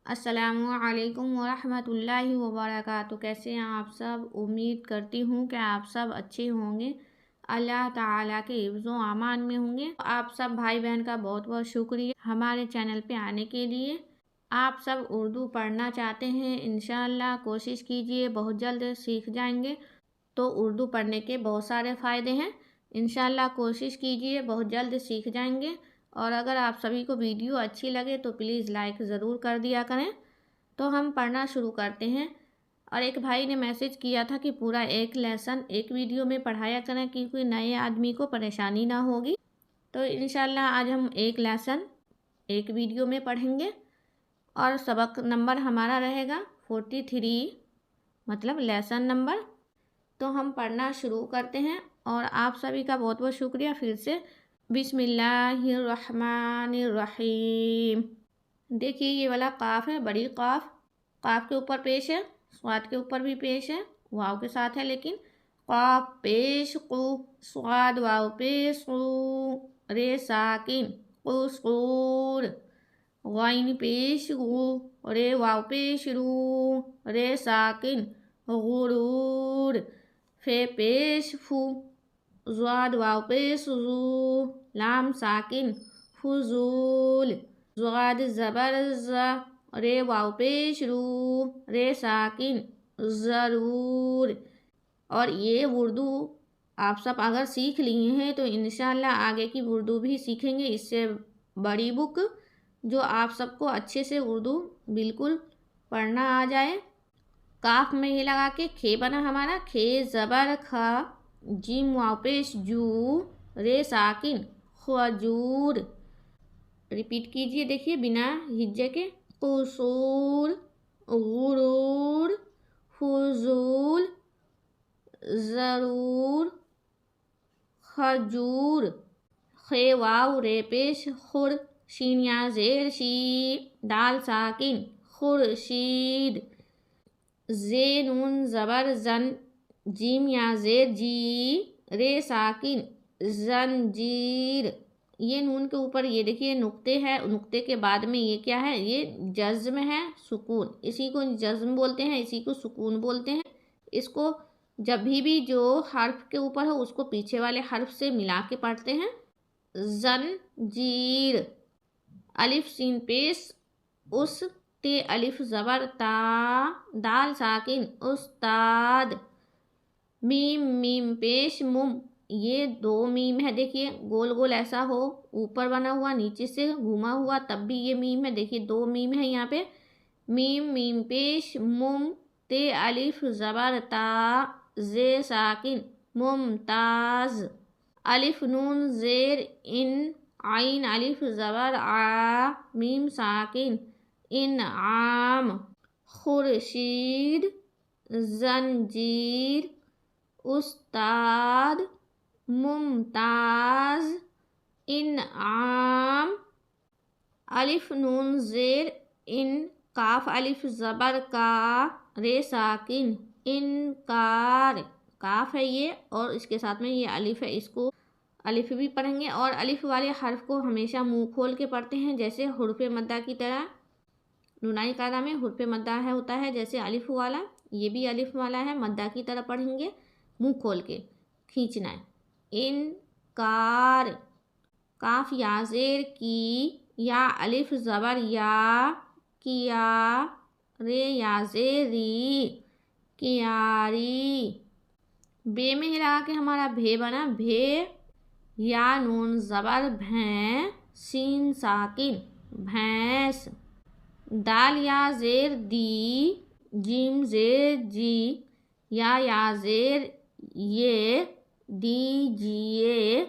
السلام علیکم ورحمۃ اللہ وبرکاتہ۔ کیسے ہیں آپ سب؟ امید کرتی ہوں کہ آپ سب اچھے ہوں گے، اللہ تعالیٰ کے حفظ و امان میں ہوں گے۔ آپ سب بھائی بہن کا بہت بہت شکریہ ہمارے چینل پہ آنے کے لیے۔ آپ سب اردو پڑھنا چاہتے ہیں، انشاءاللہ کوشش کیجئے، بہت جلد سیکھ جائیں گے۔ تو اردو پڑھنے کے بہت سارے فائدے ہیں، انشاءاللہ کوشش کیجئے، بہت جلد سیکھ جائیں گے۔ اور اگر آپ سبھی کو ویڈیو اچھی لگے تو پلیز لائک ضرور کر دیا کریں۔ تو ہم پڑھنا شروع کرتے ہیں۔ اور ایک بھائی نے میسج کیا تھا کہ پورا ایک لیسن ایک ویڈیو میں پڑھایا کریں کیونکہ نئے آدمی کو پریشانی نہ ہوگی۔ تو انشاءاللہ آج ہم ایک لیسن ایک ویڈیو میں پڑھیں گے اور سبق نمبر ہمارا رہے گا 43، مطلب لیسن نمبر۔ تو ہم پڑھنا شروع کرتے ہیں اور آپ سبھی کا بہت بہت شکریہ پھر سے۔ بسم اللہ الرحمن الرحیم۔ دیکھیے یہ والا قاف ہے، بڑی قاف، قاف کے اوپر پیش ہے، صاد کے اوپر بھی پیش ہے، واو کے ساتھ ہے، لیکن قاف پیش قو، صاد واو پیش قو، رے ساکن قصور، غین پیش غو، رے واو پیش رو، رے ساکن غرور، فے پیش فو، زاد واو پیش زو، لام ساکن فضول، زاد زبر زا، رے واو پیش رو، رے ساکن ضرور۔ اور یہ اردو آپ سب اگر سیکھ لیے ہیں تو انشاءاللہ آگے کی اردو بھی سیکھیں گے، اس سے بڑی بک جو آپ سب کو اچھے سے اردو بالکل پڑھنا آ جائے۔ کاف میں یہ لگا کے کھے بنا ہمارا، کھے زبر کھا، جیم واو پیش جو، رے ساکن خجور۔ ریپیٹ کیجئے، دیکھیے بنا ہجے کے، قصور، غرور، فضول، ضرور، خجور، خے واو رے پیش خور، شین یا زیر شی، دال ساکن خورشید، زے نون زبر زن، جیم یا زیر جی، رے ساکن زنجیر۔ یہ نون کے اوپر یہ دیکھیے نقطے ہے، نقطے کے بعد میں یہ کیا ہے؟ یہ جزم ہے، سکون، اسی کو جزم بولتے ہیں، اسی کو سکون بولتے ہیں۔ اس کو جب بھی جو حرف کے اوپر ہو اس کو پیچھے والے حرف سے ملا کے پڑھتے ہیں۔ زنجیر، الف سین پیش اس، تے الف زبر تا، دال ساکن استاد، میم میم پیش مم، یہ دو میم ہے، دیکھیے گول گول ایسا ہو، اوپر بنا ہوا نیچے سے گھوما ہوا تب بھی یہ میم ہے، دیکھیے دو میم ہے یہاں پہ، میم میم پیش مم، تے الف زبر تا، زے ساکن ممتاز، الف نون زیر ان، عین الف زبر آ، میم ساکن انعام، خورشید، زنجیر، استاد، ممتاز، انعام، الف نون زیر ان، کاف الف زبر کا، رے ساکن انکار، کاف ہے یہ اور اس کے ساتھ میں یہ الف ہے، اس کو الف بھی پڑھیں گے۔ اور الف والے حرف کو ہمیشہ منہ کھول کے پڑھتے ہیں، جیسے حروف مدہ کی طرح۔ نونائی قاعدہ میں حروف مدہ ہوتا ہے جیسے الف والا، یہ بھی الف والا ہے، مدہ کی طرح پڑھیں گے، منہ کھول کے کھینچنا ہے۔ انکار، کاف یا زیر کی، یا الف زبر یا، کیا، رے یا زیر ری، کیاری۔ بے میں لگا کے ہمارا بھے بنا، بھے، یا نون زبر بھیں، سین ساکن بھینس، دال یا زیر دی، جیم زیر جی، یا زیر یہ، دیجیے۔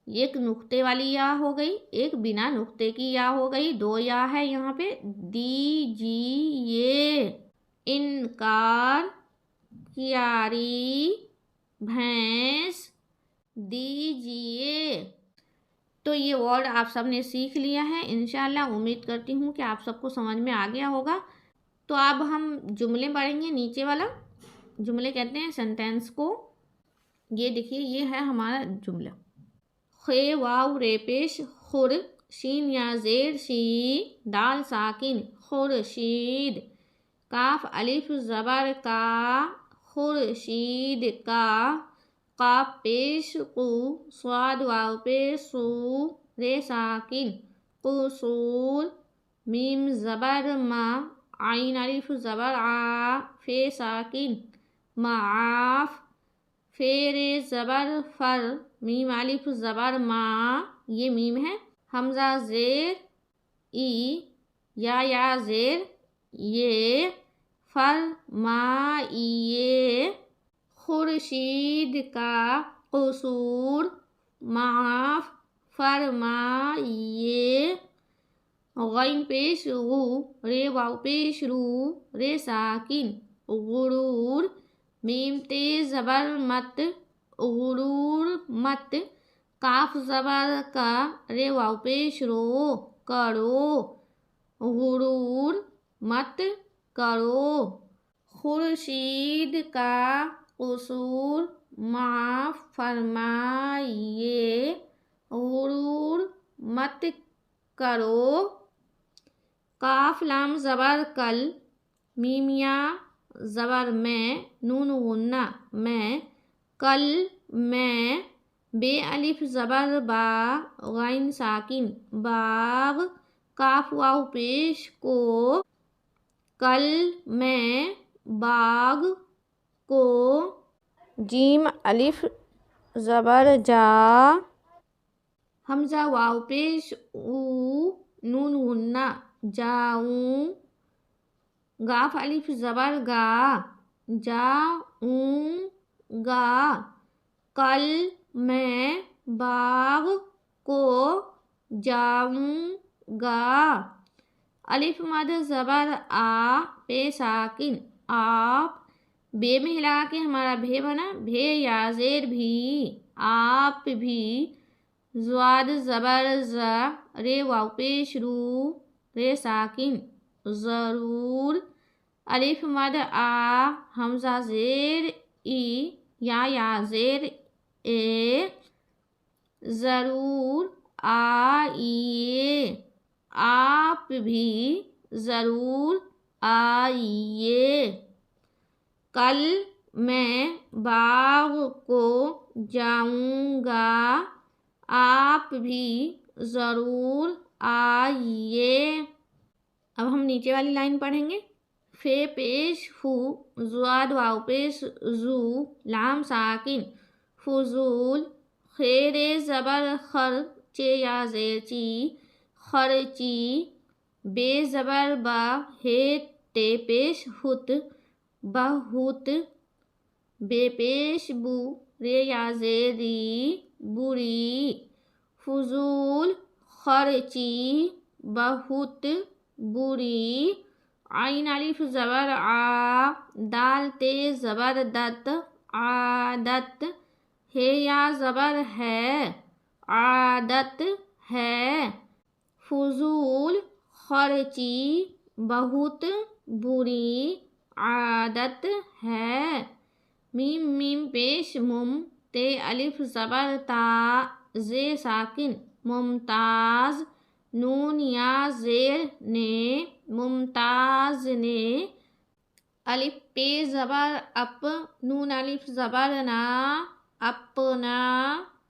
ایک نقطے والی یا ہو گئی، ایک بنا نقطے کی یا ہو گئی، دو یا ہے یہاں پہ، دیجیے، انکار، کیاری، بھینس، دیجیے۔ تو یہ ورڈ آپ سب نے سیکھ لیا ہے، انشاءاللہ امید کرتی ہوں کہ آپ سب کو سمجھ میں آ گیا ہوگا۔ تو اب ہم جملے پڑھیں گے، نیچے والا جملے کہتے ہیں سینٹینس کو۔ یہ دیکھیے یہ ہے ہمارا جملہ، خے واو رے پیش خور، شین یا زیر شی، دال ساکن خورشید، کاف الف زبر کا، خورشید کا، قاف پیش قو، صاد واو پیش سو، رے ساکن قصور، میم زبر ما، عین الف زبر آ، فے ساکن معاف، فے رے زبر فر، میم الف زبر ما، یہ میم ہے، حمزہ زیر ای، یا زیر یہ، فرمائیے، خورشید کا قصور، معاف فرمائیے، غین پیش غو، رے واو پیش رو، رے ساکن غرور، میم تیز زبر مت، غرور مت، کاف زبر کا، رے واو پیش رو، کرو، غرور مت کرو، خورشید کا قصور، معاف فرمائیے، غرور مت کرو، کاف لام زبر کل، میم یا زبر میں، نون غنہ میں، کل میں، بے الف زبر با، غین ساکن باغ، کاف واو پیش کو، کل میں باغ کو، جیم الف زبر جا، حمزہ واو پیش او، نون غنہ جاؤں، گاف الف زبر گا، جاؤں گا، کل میں باغ کو جاؤں گا، الف مد زبر آ، پے ساکن آپ، بے میں ہلا کے ہمارا بھے بنا، بھے یا زیر بھی، آپ بھی، زواد زبر زا، رے واو پیش رو، رے ساکن ضرور، الف مد آ، حمزہ زیر ای، یا زیر اے، ضرور آئیے، آپ بھی ضرور آئیے، کل میں باغ کو جاؤں گا، آپ بھی ضرور آئیے۔ اب ہم نیچے والی لائن پڑھیں گے، فے پیش فو، زواد واو پیش زو، لام ساکن فضول، خیر زبر خر، چے یا زیر چی، خرچی، بے زبر با، ہے تے پیش ہت، بہت، بے پیش بو، رے یا زیر ری، بری، فضول، خرچی، بہت بری، عین الف زبر آ، دال تیز زبر دت، عادت، ہے یا زبر ہے، عادت ہے، فضول، خرچی، بہت بری عادت ہے، میم پیش مم، تے الف زبر تا، زے ساکن ممتاز، نون یا زیر نے، ممتاز نے، الف پے زبر اپ، نون الف زبر نا، اپنا،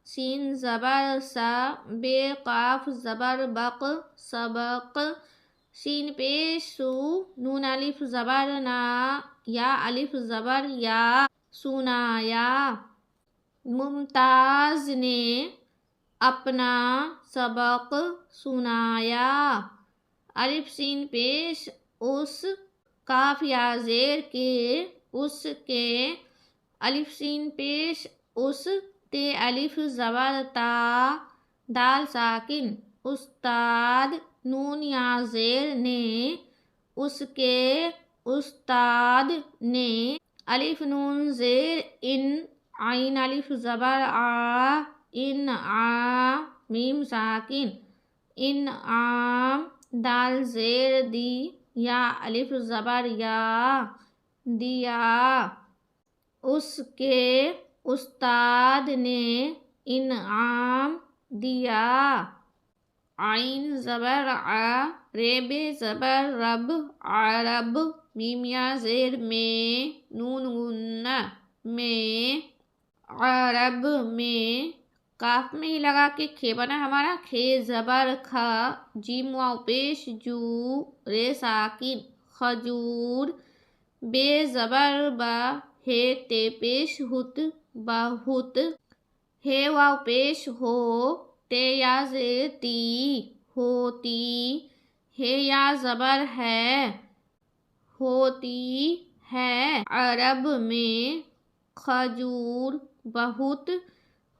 سین زبر سا، بے قاف زبر بق، سبق، سین پیش سو، نون الف زبر نا، یا الف زبر یا، سنایا، ممتاز نے اپنا سبق سنایا، الف سین پیش اس، کاف یا زیر کے، اس کے، الف سین پیش اس، تے الف زبر تا، دال ساکن استاد، نون یا زیر نے، اس کے، استاد نے، الف نون زیر ان، عین الف زبر آ، انعام، میم ساکن انعام، دال زیر دی، یا الف زبر یا، دیا، اس کے استاد نے انعام دیا، عین زبر آ، ر بے زبر رب عرب میم یا زیر میں نون غنہ میں عرب میں کاف میں ہی لگا کے کھے بنا ہمارا کھے زبر کھا جیم واو پیش جو رے ساکن خجور بے زبر با ہے تے پیش ہت بہت ہے واو پیش ہو تے یا زیر تی ہوتی ہے یا زبر ہے ہوتی ہے عرب میں کھجور بہت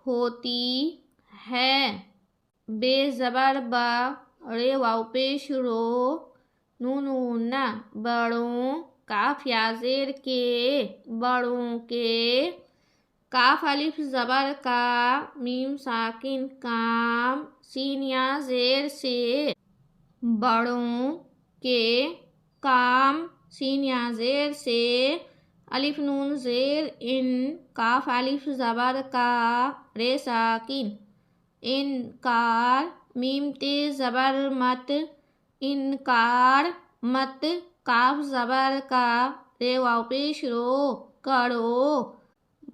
ہوتی ہے بے زبر با رے واو پیش رو نون غنہ بڑوں کاف یا زیر کے بڑوں کے کاف الف زبر کا میم ساکن کام سین یا زیر سے بڑوں کے کام سین یا زیر سے الف نون زیر ان کاف الف زبر کا رے ساکن انکار میم تے زبر مت انکار مت کاف زبر کا رے واو پیش رو کرو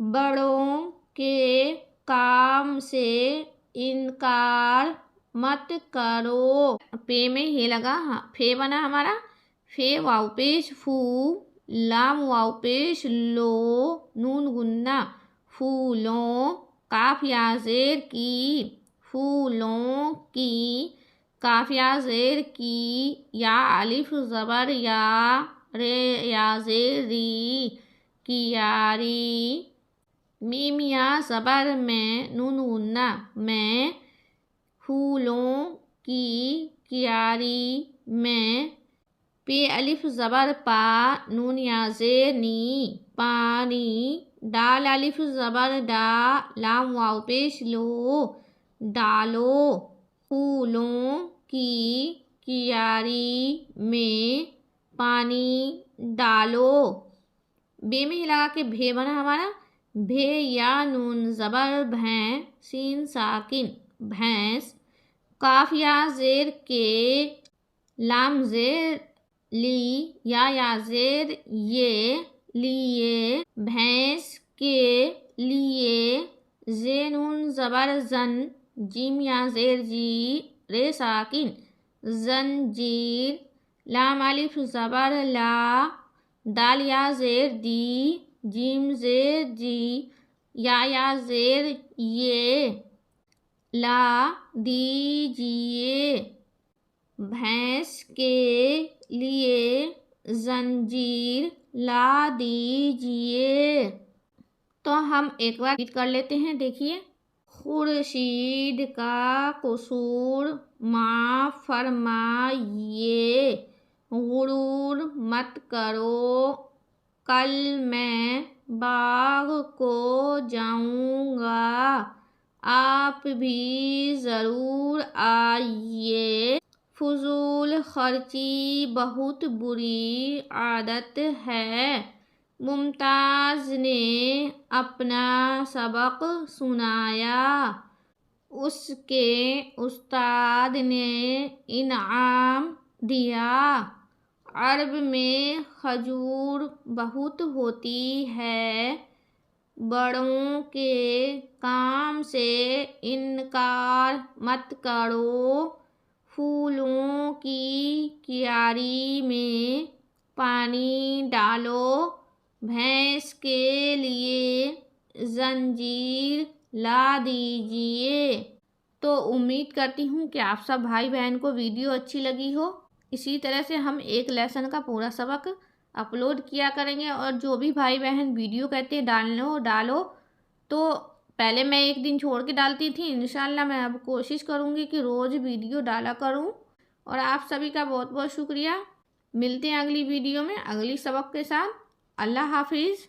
بڑوں کے کام سے انکار مت کرو پے میں ہی لگا فے بنا ہمارا فے واو پیش فو لام واو پیش لو نون غنہ پھولوں کاف یا زیر کی پھولوں کی کاف یا زیر کی یا الف زبر یا رے یا زیر ری کیاری میم یا زبر میں نون غنہ میں پھولوں کی کیاری میں پے الف زبر پا نون یا زیر نی پانی ڈال الف زبر ڈا لام واو پیش لو ڈالو پھولوں کی کیاری میں پانی ڈالو بے میں لگا کے بھے بنا ہمارا بھے یا نون زبر بھیں سین ساکن بھینس کاف یا زیر کے لام زیر لی یا زیر یہ لیے بھینس کے لیے زے نون زبر زن جیم یا زیر جی رے ساکن زنجیر لام الف زبر لا دال یا زیر دی جیم زیر جی یا زیر یہ لا دیجیے بھینس کے لیے زنجیر لا دیجیے تو ہم ایک بار ریپیٹ کر لیتے ہیں دیکھیے خورشید کا قصور معاف فرمائیے غرور مت کرو کل میں باغ کو جاؤں گا آپ بھی ضرور آئیے فضول خرچی بہت بری عادت ہے ممتاز نے اپنا سبق سنایا اس کے استاد نے انعام دیا عرب میں کھجور بہت ہوتی ہے بڑوں کے کام سے انکار مت کرو پھولوں کی کیاری میں پانی ڈالو بھینس کے لیے زنجیر لا دیجیے تو امید کرتی ہوں کہ آپ سب بھائی بہن کو ویڈیو اچھی لگی ہو اسی طرح سے ہم ایک لیسن کا پورا سبق اپلوڈ کیا کریں گے اور جو بھی بھائی بہن ویڈیو کہتے ہیں ڈالو تو پہلے میں ایک دن چھوڑ کے ڈالتی تھی انشاءاللہ میں اب کوشش کروں گی کہ روز ویڈیو ڈالا کروں اور آپ سبھی کا بہت بہت شکریہ ملتے ہیں اگلی ویڈیو میں اگلی سبق کے ساتھ اللہ حافظ